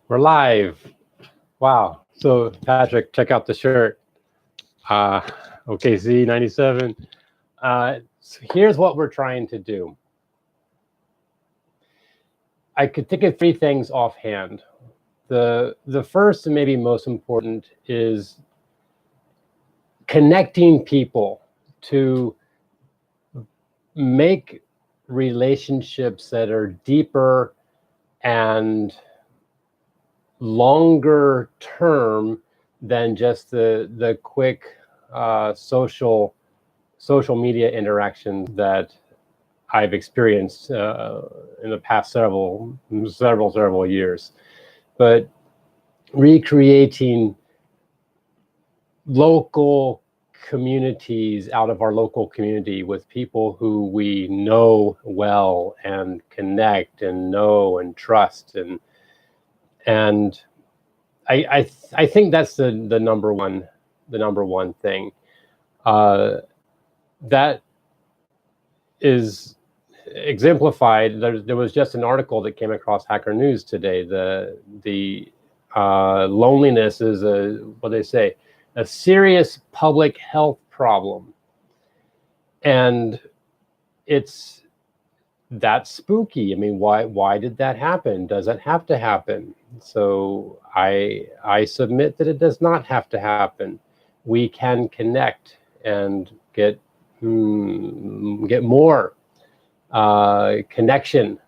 We're live. Wow. So Patrick, check out the shirt. OKC 97. So here's what we're trying to do. I could think of three things offhand. The first and maybe most important is connecting people to make relationships that are deeper and longer term than just the quick social media interactions that I've experienced in the past several years. But recreating local communities out of our local community with people who we know well and connect and know and trust, and I think that's the number one thing. That is exemplified. There was just an article that came across Hacker News today. The loneliness is a serious public health problem, and that's spooky. I mean, why did that happen? Does it have to happen? So I submit that it does not have to happen. We can connect and get more connection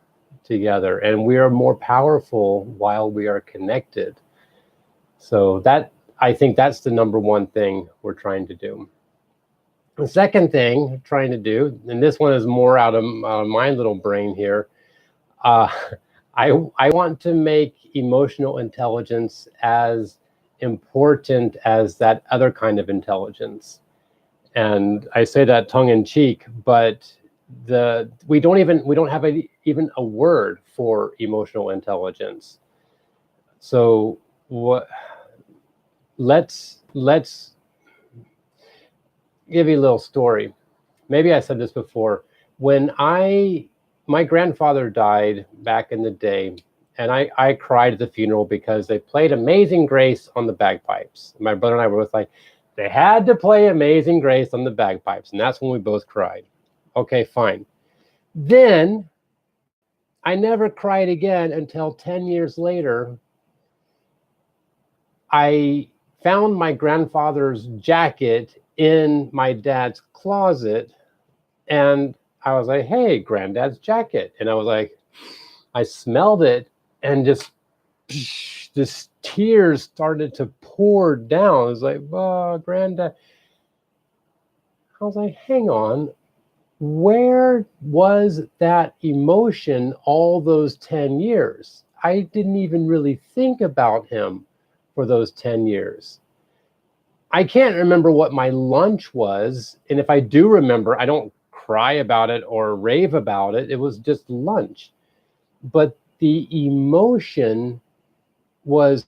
together, and we are more powerful while we are connected. So I think that's the number one thing we're trying to do. The second thing we're trying to do, and this one is more out of my little brain here, I want to make emotional intelligence as important as that other kind of intelligence. And I say that tongue in cheek, but we don't have even a word for emotional intelligence. So let's give you a little story. Maybe I said this before. When my grandfather died back in the day, and I cried at the funeral because they played Amazing Grace on the bagpipes. My brother and I were both like, they had to play Amazing Grace on the bagpipes, and that's when we both cried. Okay, fine. Then I never cried again until 10 years later. I found my grandfather's jacket in my dad's closet, and I was like, hey, granddad's jacket. And I was like, I smelled it, and just tears started to pour down. I was like, oh, granddad. I was like, hang on, where was that emotion all those 10 years? I didn't even really think about him for those 10 years. I can't remember what my lunch was. And if I do remember, I don't cry about it or rave about it. It was just lunch. But the emotion was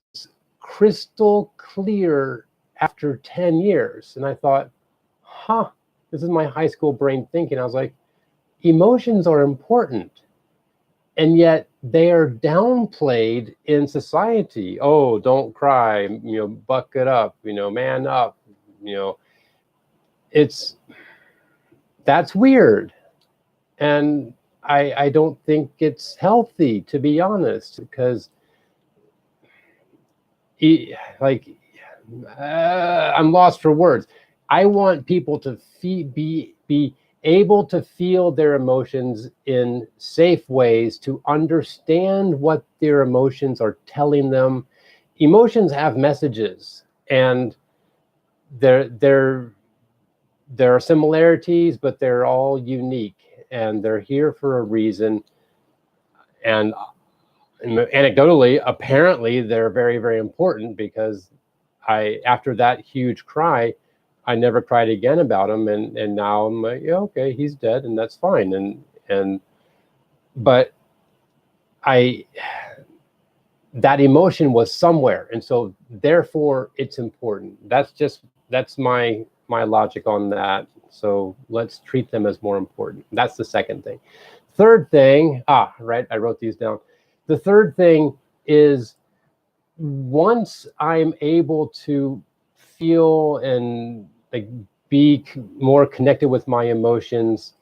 crystal clear after 10 years. And I thought, this is my high school brain thinking. I was like, emotions are important. And yet they are downplayed in society. Oh, don't cry, buck it up, man up, that's weird. And I don't think it's healthy, to be honest, because I'm lost for words. I want people to be able to feel their emotions in safe ways, to understand what their emotions are telling them. Emotions have messages, and there are similarities, but they're all unique, and they're here for a reason. And anecdotally, apparently, they're very, very important, because after that huge cry, I never cried again about him, and now I'm like, yeah, okay, he's dead, and that's fine. But that emotion was somewhere, and so therefore it's important. That's my logic on that. So let's treat them as more important. That's the second thing. Third thing, right, I wrote these down. The third thing is once I'm able to feel and like be more connected with my emotions,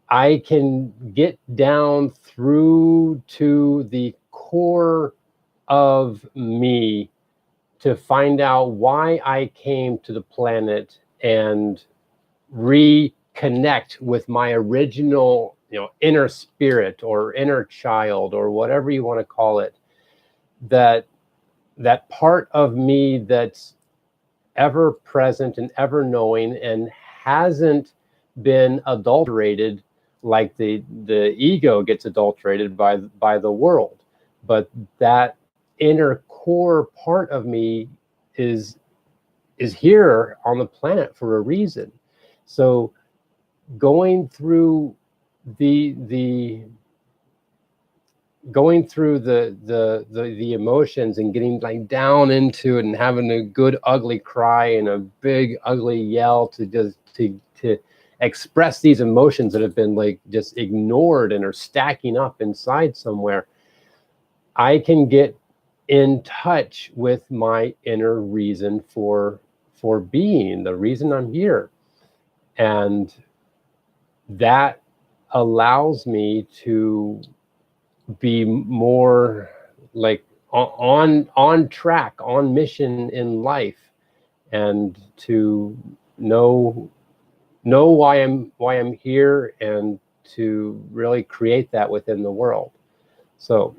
I can get down through to the core of me to find out why I came to the planet and reconnect with my original, inner spirit or inner child or whatever you want to call it. That part of me that's ever present and ever knowing and hasn't been adulterated like the ego gets adulterated by the world. But that inner core part of me is here on the planet for a reason. So going through the going through the emotions and getting like down into it and having a good ugly cry and a big ugly yell to just to express these emotions that have been like just ignored and are stacking up inside somewhere, I can get in touch with my inner reason for being, the reason I'm here. And that allows me to be more like on track, on mission in life, and to know why I'm here, and to really create that within the world. So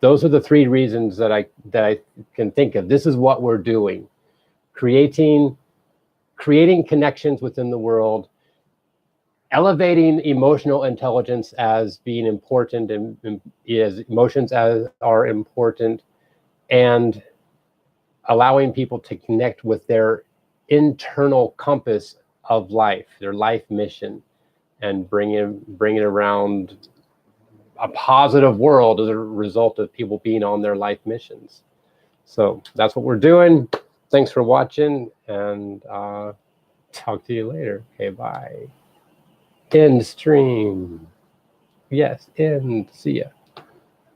those are the three reasons that I can think of. This is what we're doing: creating connections within the world, elevating emotional intelligence as being important, and as emotions as are important, and allowing people to connect with their internal compass of life, their life mission, and bring it around a positive world as a result of people being on their life missions. So that's what we're doing. Thanks for watching, and talk to you later. Okay, bye. End stream. Yes, end. See ya.